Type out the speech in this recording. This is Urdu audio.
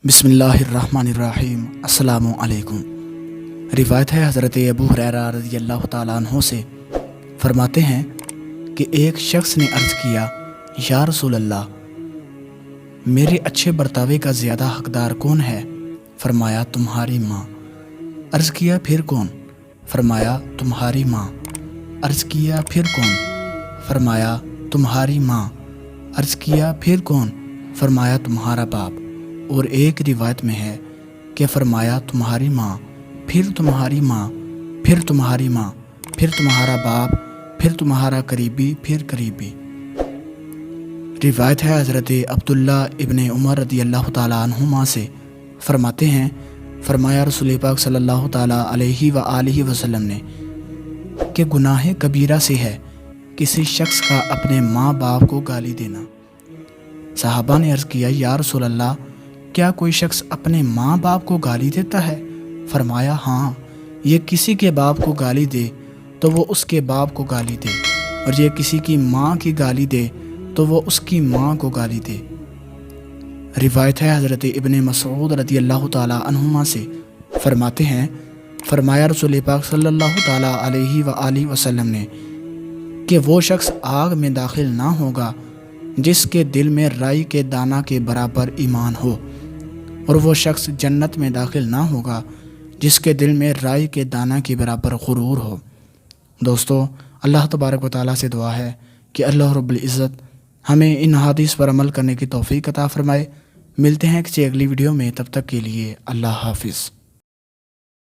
بسم اللہ الرحمن الرحیم۔ السلام علیکم۔ روایت ہے حضرت ابو ہریرہ رضی اللہ تعالیٰ عنہ سے، فرماتے ہیں کہ ایک شخص نے عرض کیا، یا رسول اللہ، میرے اچھے برتاوے کا زیادہ حقدار کون ہے؟ فرمایا تمہاری ماں۔ عرض کیا پھر کون؟ فرمایا تمہاری ماں۔ عرض کیا پھر کون؟ فرمایا تمہاری ماں۔ عرض کیا پھر کون؟ فرمایا تمہارا باپ۔ اور ایک روایت میں ہے کہ فرمایا تمہاری ماں، پھر تمہاری ماں، پھر تمہاری ماں، پھر تمہارا باپ، پھر تمہارا قریبی، پھر قریبی۔ روایت ہے حضرت عبداللہ ابن عمر رضی اللہ تعالیٰ عنہما سے، فرماتے ہیں فرمایا رسول پاک صلی اللہ تعالیٰ علیہ وآلہ وسلم نے کہ گناہ کبیرہ سے ہے کسی شخص کا اپنے ماں باپ کو گالی دینا۔ صحابہ نے عرض کیا، یا رسول اللہ، کیا کوئی شخص اپنے ماں باپ کو گالی دیتا ہے؟ فرمایا ہاں، یہ کسی کے باپ کو گالی دے تو وہ اس کے باپ کو گالی دے، اور یہ کسی کی ماں کی گالی دے تو وہ اس کی ماں کو گالی دے۔ روایت ہے حضرت ابن مسعود رضی اللہ تعالیٰ عنہما سے، فرماتے ہیں فرمایا رسول پاک صلی اللہ تعالیٰ علیہ وآلہ وسلم نے کہ وہ شخص آگ میں داخل نہ ہوگا جس کے دل میں رائی کے دانہ کے برابر ایمان ہو، اور وہ شخص جنت میں داخل نہ ہوگا جس کے دل میں رائی کے دانہ کے برابر غرور ہو۔ دوستو، اللہ تبارک و تعالیٰ سے دعا ہے کہ اللہ رب العزت ہمیں ان حدیث پر عمل کرنے کی توفیق عطا فرمائے۔ ملتے ہیں کسی اگلی ویڈیو میں، تب تک کے لیے اللہ حافظ۔